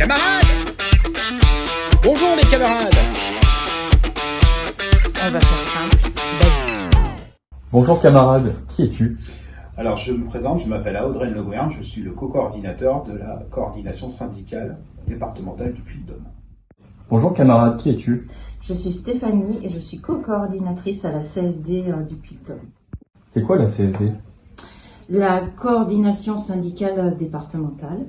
Camarades! Bonjour les camarades! On va faire simple, basique. Bonjour camarade, qui es-tu? Alors je me présente, je m'appelle Audrey Le Gouin, je suis le co-coordinateur de la coordination syndicale départementale du Puy-de-Dôme. Bonjour camarade, qui es-tu? Je suis Stéphanie et je suis co-coordinatrice à la CSD du Puy-de-Dôme. C'est quoi la CSD? La coordination syndicale départementale,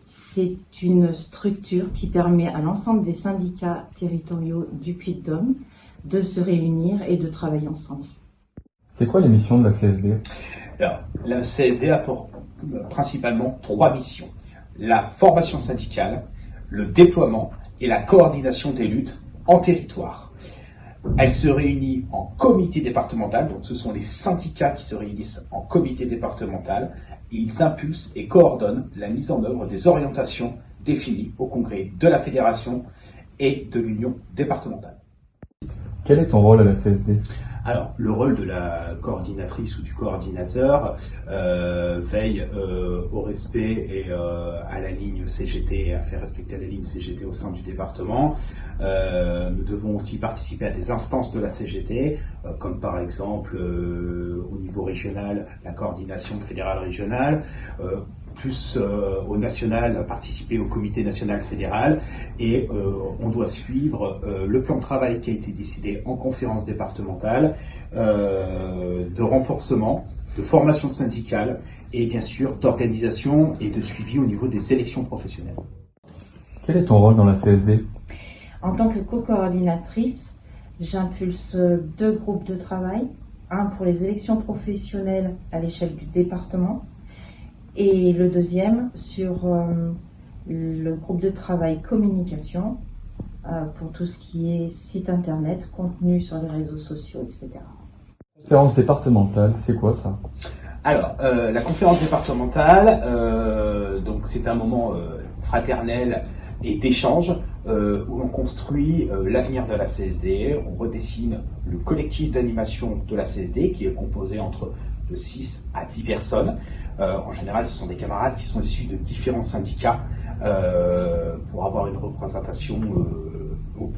c'est une structure qui permet à l'ensemble des syndicats territoriaux du Puy-de-Dôme de se réunir et de travailler ensemble. C'est quoi les missions de la CSD? Alors, la CSD a principalement 3 missions. La formation syndicale, le déploiement et la coordination des luttes en territoire. Elle se réunit en comité départemental, donc ce sont les syndicats qui se réunissent en comité départemental et ils impulsent et coordonnent la mise en œuvre des orientations définies au congrès de la fédération et de l'union départementale. Quel est ton rôle à la CSD? Alors, le rôle de la coordinatrice ou du coordinateur veille au respect et à la ligne CGT et à faire respecter la ligne CGT au sein du département. Nous devons aussi participer à des instances de la CGT, comme par exemple au niveau régional, la coordination fédérale régionale, plus au national, participer au comité national fédéral, et on doit suivre le plan de travail qui a été décidé en conférence départementale, de renforcement, de formation syndicale et bien sûr d'organisation et de suivi au niveau des élections professionnelles. Quel est ton rôle dans la CSD? En tant que co-coordinatrice, j'impulse 2 groupes de travail, un pour les élections professionnelles à l'échelle du département et le deuxième sur le groupe de travail communication pour tout ce qui est site internet, contenu sur les réseaux sociaux, etc. Conférence départementale, c'est quoi ça? Alors, la conférence départementale, donc c'est un moment fraternel et d'échange où l'on construit l'avenir de la CSD, on redessine le collectif d'animation de la CSD qui est composé entre de 6 à 10 personnes. En général, ce sont des camarades qui sont issus de différents syndicats pour avoir une représentation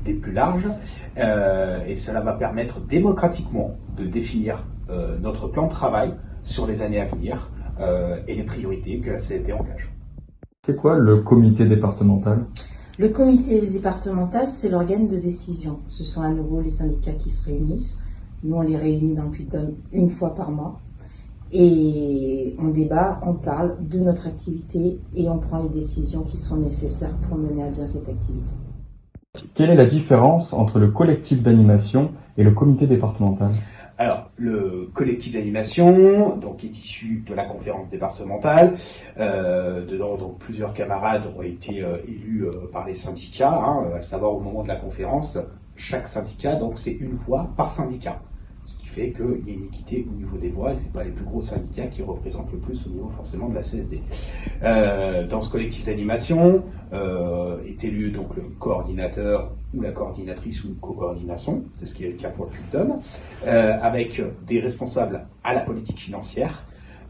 des plus larges. Et cela va permettre démocratiquement de définir notre plan de travail sur les années à venir et les priorités que la CSD engage. C'est quoi le comité départemental? Le comité départemental, c'est l'organe de décision. Ce sont à nouveau les syndicats qui se réunissent. Nous, on les réunit dans le Puy-de-Dôme une fois par mois. Et on débat, on parle de notre activité et on prend les décisions qui sont nécessaires pour mener à bien cette activité. Quelle est la différence entre le collectif d'animation et le comité départemental? Alors, le collectif d'animation, donc, est issu de la conférence départementale. Dedans, donc, plusieurs camarades ont été élus par les syndicats. À savoir, au moment de la conférence, chaque syndicat, donc, c'est une voix par syndicat. Ce qui fait qu'il y a une équité au niveau des voix, et c'est pas les plus gros syndicats qui représentent le plus au niveau forcément de la CSD. Dans ce collectif d'animation est élu donc le coordinateur ou la coordinatrice ou une co-coordination, c'est ce qui est le cas pour le Puy-de-Dôme, avec des responsables à la politique financière,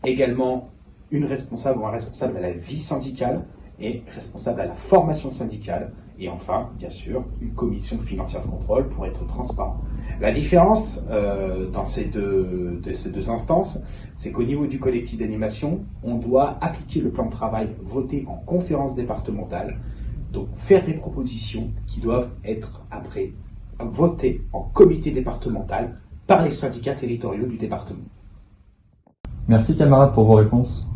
également une responsable ou un responsable à la vie syndicale et responsable à la formation syndicale, et enfin, bien sûr, une commission financière de contrôle pour être transparent. La différence dans ces deux instances, c'est qu'au niveau du collectif d'animation, on doit appliquer le plan de travail voté en conférence départementale, donc faire des propositions qui doivent être après votées en comité départemental par les syndicats territoriaux du département. Merci camarades pour vos réponses.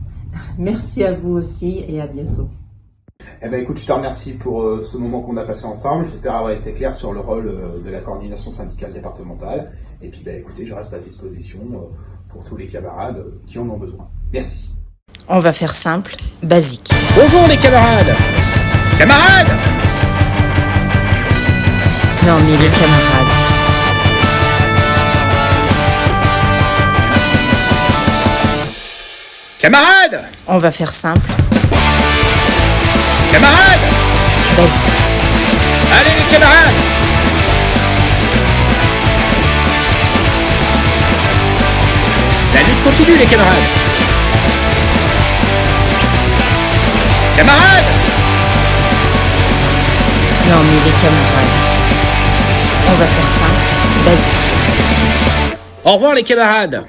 Merci à vous aussi et à bientôt. Eh ben, écoute, je te remercie pour ce moment qu'on a passé ensemble. J'espère avoir été clair sur le rôle de la coordination syndicale départementale. Et puis, écoutez, je reste à disposition pour tous les camarades qui en ont besoin. Merci. On va faire simple, basique. Bonjour les camarades! Camarades! Non mais les camarades. Camarades! On va faire simple, Camarades! basique. Allez les camarades! La lutte continue les camarades! Camarades! Non, mais les camarades, on va faire simple, basique. Au revoir les camarades.